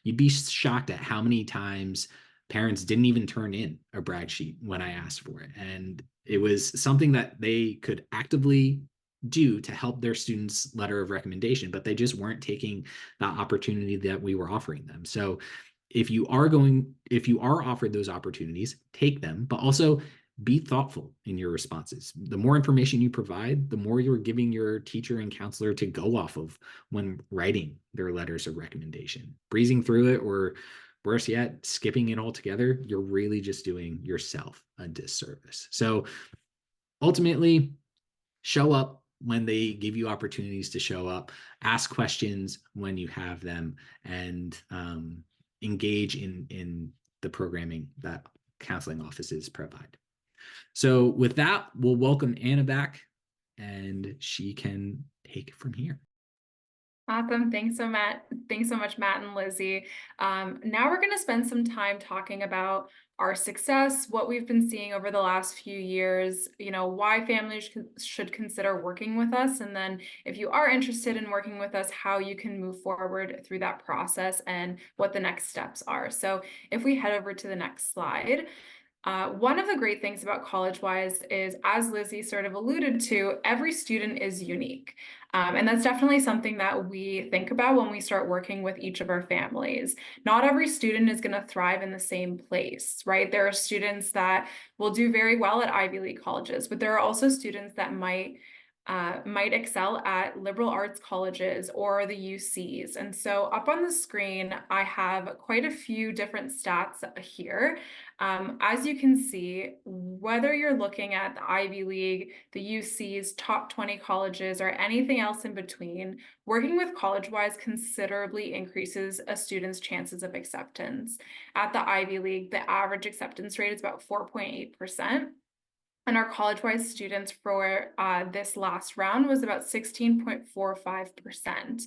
You'd be shocked at how many times parents didn't even turn in a brag sheet when I asked for it. And it was something that they could actively do to help their students' letter of recommendation, but they just weren't taking the opportunity that we were offering them. So if you are offered those opportunities, take them, but also be thoughtful in your responses. The more information you provide, the more you're giving your teacher and counselor to go off of when writing their letters of recommendation. Breezing through it, or worse yet, skipping it altogether, you're really just doing yourself a disservice. So ultimately, show up when they give you opportunities to show up, ask questions when you have them, and engage in the programming that counseling offices provide. So with that, we'll welcome Anna back and she can take it from here. Awesome. Thanks so much, Matt and Lizzie. Now we're going to spend some time talking about our success, what we've been seeing over the last few years, why families should consider working with us. And then if you are interested in working with us, how you can move forward through that process and what the next steps are. So if we head over to the next slide. One of the great things about Collegewise is, as Lizzie sort of alluded to, every student is unique. And that's definitely something that we think about when we start working with each of our families. Not every student is going to thrive in the same place, right? There are students that will do very well at Ivy League colleges, but there are also students that might excel at liberal arts colleges or the UCs. And so up on the screen, I have quite a few different stats here. As you can see, whether you're looking at the Ivy League, the UCs, top 20 colleges, or anything else in between, working with Collegewise considerably increases a student's chances of acceptance. At the Ivy League, the average acceptance rate is about 4.8%. And our Collegewise students for this last round was about 16.45%.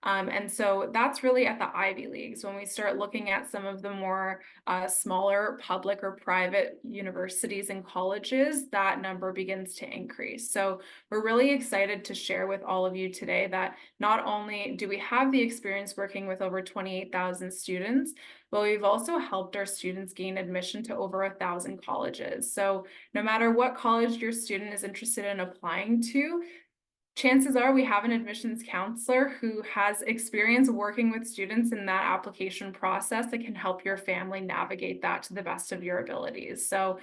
And so that's really at the Ivy Leagues. When we start looking at some of the more smaller public or private universities and colleges, that number begins to increase. So we're really excited to share with all of you today that not only do we have the experience working with over 28,000 students, but we've also helped our students gain admission to over 1,000 colleges. So no matter what college your student is interested in applying to, chances are we have an admissions counselor who has experience working with students in that application process that can help your family navigate that to the best of your abilities. So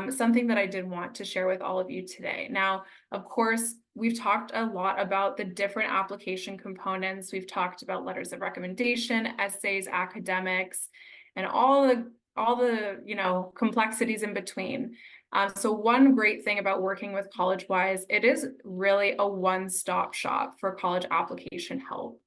something that I did want to share with all of you today. Now, of course, we've talked a lot about the different application components. We've talked about letters of recommendation, essays, academics, and all the complexities in between. So one great thing about working with Collegewise, it is really a one-stop shop for college application help.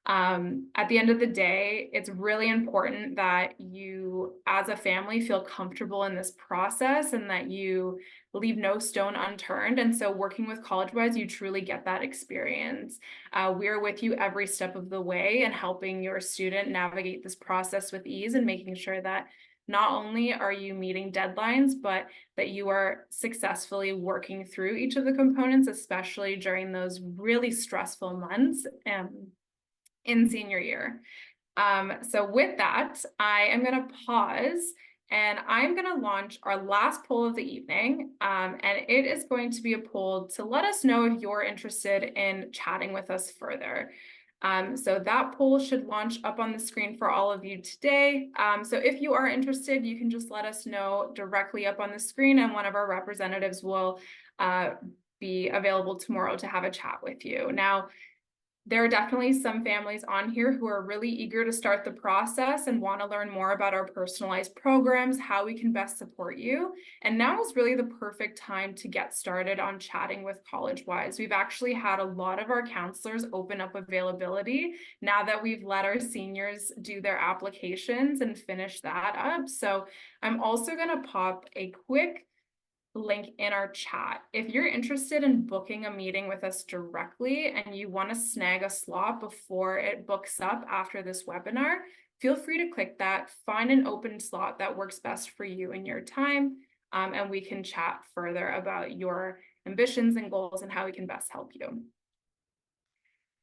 At the end of the day, it's really important that you, as a family, feel comfortable in this process and that you leave no stone unturned. And so working with Collegewise, you truly get that experience. We're with you every step of the way and helping your student navigate this process with ease and making sure that not only are you meeting deadlines, but that you are successfully working through each of the components, especially during those really stressful months in senior year. So with that, I am going to pause and I'm going to launch our last poll of the evening. And it is going to be a poll to let us know if you're interested in chatting with us further. So that poll should launch up on the screen for all of you today. So if you are interested, you can just let us know directly up on the screen and one of our representatives will be available tomorrow to have a chat with you. Now, there are definitely some families on here who are really eager to start the process and want to learn more about our personalized programs, how we can best support you. And now is really the perfect time to get started on chatting with Collegewise. We've actually had a lot of our counselors open up availability now that we've let our seniors do their applications and finish that up. So I'm also going to pop a quick link in our chat. If you're interested in booking a meeting with us directly and you want to snag a slot before it books up after this webinar, feel free to click that, find an open slot that works best for you and your time, and we can chat further about your ambitions and goals and how we can best help you.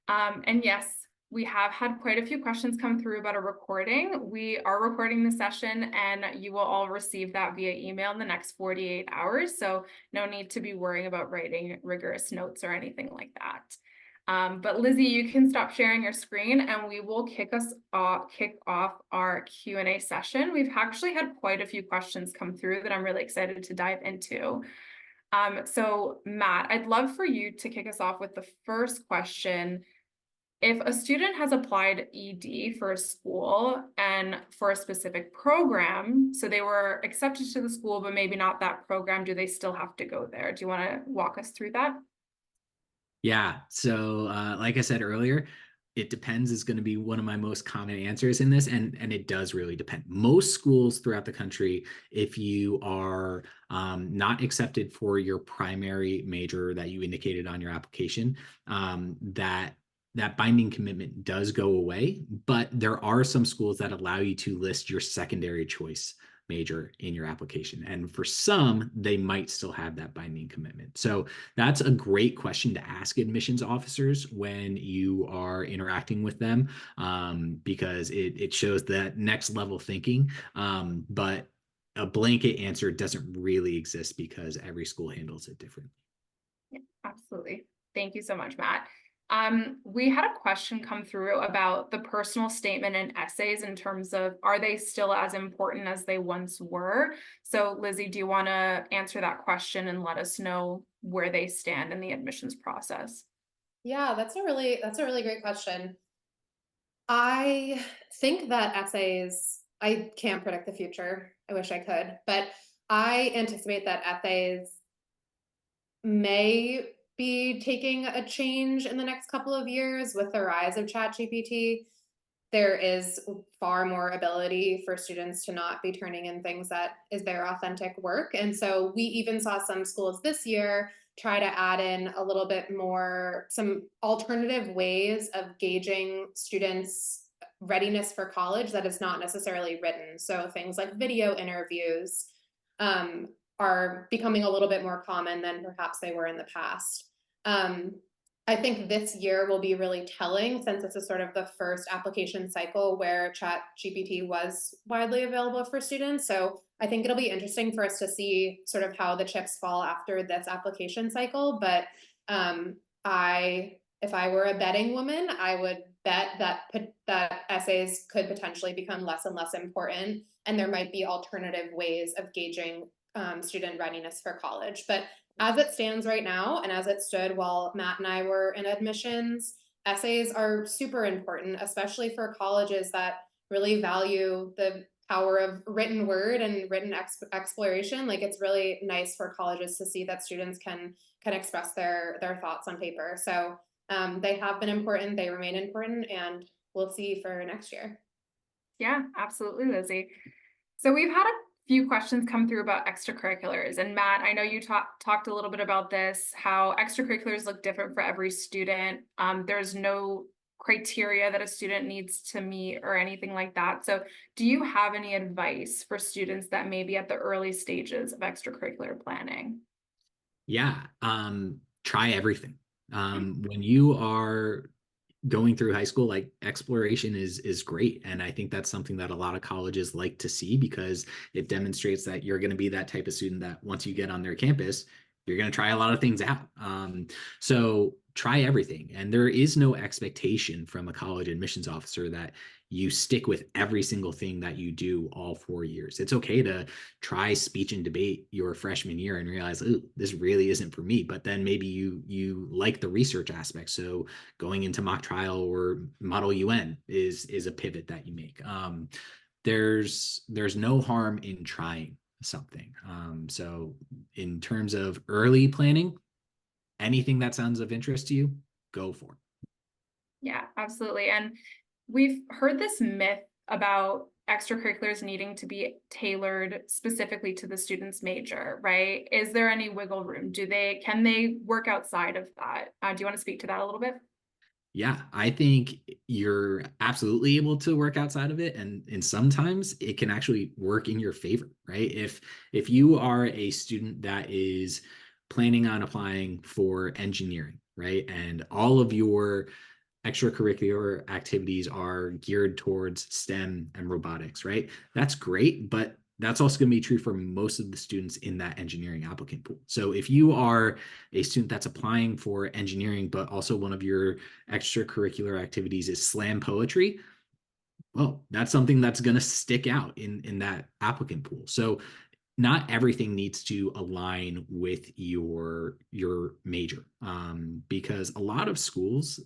And yes, we have had quite a few questions come through about a recording. We are recording the session and you will all receive that via email in the next 48 hours. So no need to be worrying about writing rigorous notes or anything like that. But Lizzie, you can stop sharing your screen and we will kick off our Q&A session. We've actually had quite a few questions come through that I'm really excited to dive into. So Matt, I'd love for you to kick us off with the first question. If a student has applied ED for a school and for a specific program, so they were accepted to the school, but maybe not that program, do they still have to go there? Do you want to walk us through that? Yeah. So like I said earlier, it depends is going to be one of my most common answers in this. And it does really depend. Most schools throughout the country, if you are not accepted for your primary major that you indicated on your application, that binding commitment does go away, but there are some schools that allow you to list your secondary choice major in your application. And for some, they might still have that binding commitment. So that's a great question to ask admissions officers when you are interacting with them, because it shows that next level thinking. But a blanket answer doesn't really exist because every school handles it differently. Yeah, absolutely. Thank you so much, Matt. We had a question come through about the personal statement and essays in terms of, are they still as important as they once were? So Lizzie, do you want to answer that question and let us know where they stand in the admissions process? Yeah, that's a really great question. I think that essays, I can't predict the future. I wish I could, but I anticipate that essays may be taking a change in the next couple of years with the rise of ChatGPT. There is far more ability for students to not be turning in things that is their authentic work. And so we even saw some schools this year try to add in a little bit more, some alternative ways of gauging students' readiness for college that is not necessarily written. So things like video interviews are becoming a little bit more common than perhaps they were in the past. I think this year will be really telling since this is sort of the first application cycle where ChatGPT was widely available for students. So I think it'll be interesting for us to see sort of how the chips fall after this application cycle. But if I were a betting woman, I would bet that essays could potentially become less and less important, and there might be alternative ways of gauging student readiness for college. But as it stands right now, and as it stood while Matt and I were in admissions, essays are super important, especially for colleges that really value the power of written word and written exploration. Like, it's really nice for colleges to see that students can express their thoughts on paper. So they have been important, they remain important, and we'll see for next year. Yeah, absolutely, Lizzie. So we've had a few questions come through about extracurriculars. And Matt, I know you talked a little bit about this, how extracurriculars look different for every student. There's no criteria that a student needs to meet or anything like that. So do you have any advice for students that may be at the early stages of extracurricular planning? Yeah, try everything. When you are going through high school, like exploration is great, and I think that's something that a lot of colleges like to see because it demonstrates that you're going to be that type of student that once you get on their campus, you're going to try a lot of things out. So try everything, and there is no expectation from a college admissions officer that you stick with every single thing that you do all 4 years. It's okay to try speech and debate your freshman year and realize, oh, this really isn't for me. But then maybe you like the research aspect. So going into mock trial or model UN is a pivot that you make. There's no harm in trying something. So in terms of early planning, anything that sounds of interest to you, go for it. Yeah, absolutely. And we've heard this myth about extracurriculars needing to be tailored specifically to the student's major, right? Is there any wiggle room? Can they work outside of that? Do you want to speak to that a little bit? Yeah, I think you're absolutely able to work outside of it, and sometimes it can actually work in your favor, right? If you are a student that is planning on applying for engineering, right, and all of your extracurricular activities are geared towards STEM and robotics, right? That's great, but that's also going to be true for most of the students in that engineering applicant pool. So if you are a student that's applying for engineering, but also one of your extracurricular activities is slam poetry, well, that's something that's going to stick out in that applicant pool. So not everything needs to align with your major, because a lot of schools,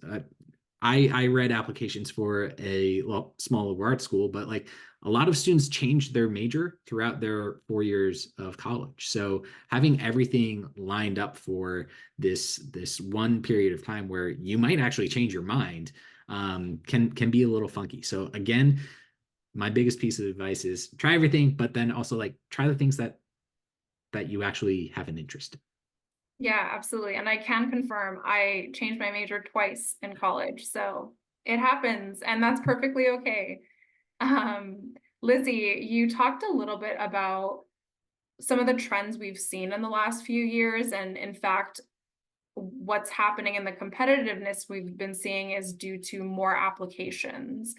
I read applications for a small liberal arts school, but like a lot of students change their major throughout their 4 years of college. So having everything lined up for this one period of time where you might actually change your mind, can be a little funky. So again, my biggest piece of advice is try everything, but then also like try the things that you actually have an interest in. Yeah, absolutely. And I can confirm I changed my major twice in college, so it happens, and that's perfectly okay. Lizzie, you talked a little bit about some of the trends we've seen in the last few years, and in fact, what's happening in the competitiveness we've been seeing is due to more applications.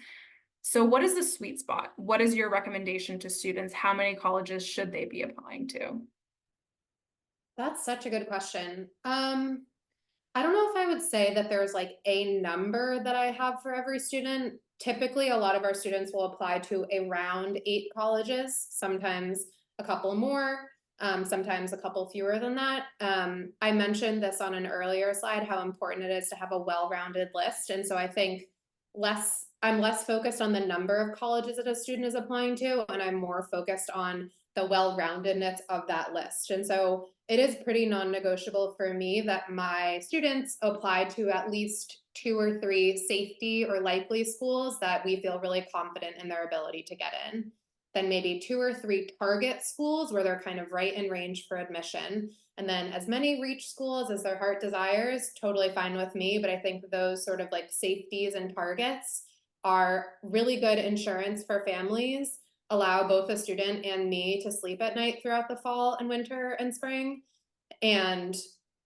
So what is the sweet spot? What is your recommendation to students? How many colleges should they be applying to? That's such a good question. I don't know if I would say that there's like a number that I have for every student. Typically, a lot of our students will apply to around 8 colleges, sometimes a couple more, sometimes a couple fewer than that. I mentioned this on an earlier slide, how important it is to have a well-rounded list. And so I think I'm less focused on the number of colleges that a student is applying to, and I'm more focused on the well-roundedness of that list. And so it is pretty non-negotiable for me that my students apply to at least 2 or 3 safety or likely schools that we feel really confident in their ability to get in. Then maybe 2 or 3 target schools where they're kind of right in range for admission. And then as many reach schools as their heart desires, totally fine with me. But I think those sort of like safeties and targets are really good insurance for families, allow both a student and me to sleep at night throughout the fall and winter and spring, and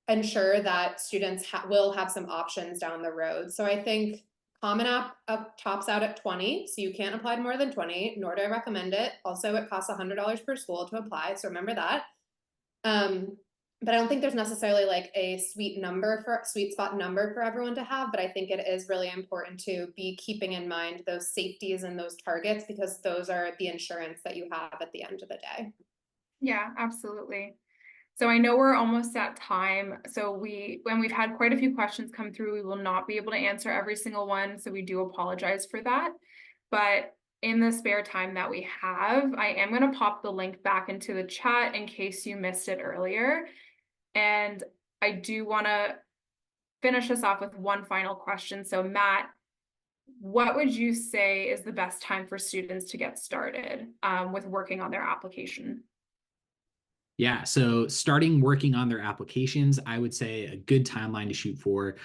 ensure that students will have some options down the road. So I think Common App tops out at 20, so you can't apply to more than 20, nor do I recommend it. Also, it costs $100 per school to apply, so remember that. But I don't think there's necessarily like a sweet spot number for everyone to have, but I think it is really important to be keeping in mind those safeties and those targets, because those are the insurance that you have at the end of the day. Yeah, absolutely. So I know we're almost at time. So when we've had quite a few questions come through, we will not be able to answer every single one. So we do apologize for that. But in the spare time that we have, I am going to pop the link back into the chat in case you missed it earlier. And I do want to finish us off with one final question. So Matt, what would you say is the best time for students to get started with working on their application? Yeah, so starting working on their applications, I would say a good timeline to shoot for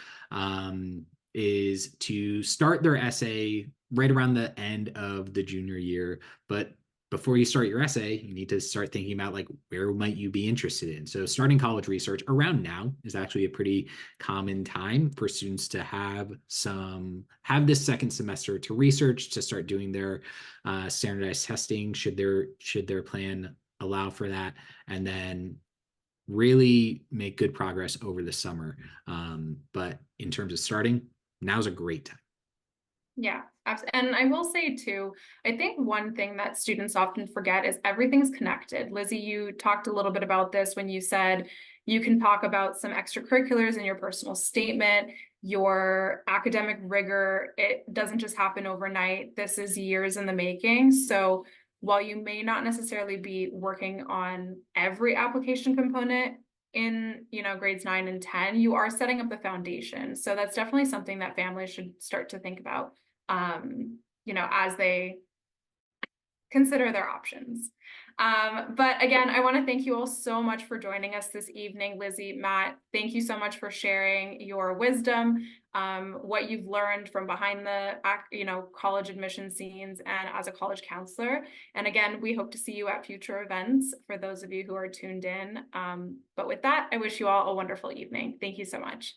is to start their essay right around the end of the junior year. But before you start your essay, you need to start thinking about like where might you be interested in. So starting college research around now is actually a pretty common time for students to have this second semester to research, to start doing their standardized testing should their plan allow for that, and then really make good progress over the summer. But in terms of starting, now's a great time. Yeah, and I will say too, I think one thing that students often forget is everything's connected. Lizzie, you talked a little bit about this when you said you can talk about some extracurriculars in your personal statement, your academic rigor. It doesn't just happen overnight. This is years in the making. So while you may not necessarily be working on every application component in grades 9 and 10, you are setting up the foundation. So that's definitely something that families should start to think about as they consider their options. But again, I want to thank you all so much for joining us this evening. Lizzie, Matt, thank you so much for sharing your wisdom, what you've learned from behind the college admission scenes and as a college counselor. And again, we hope to see you at future events for those of you who are tuned in. But with that, I wish you all a wonderful evening. Thank you so much.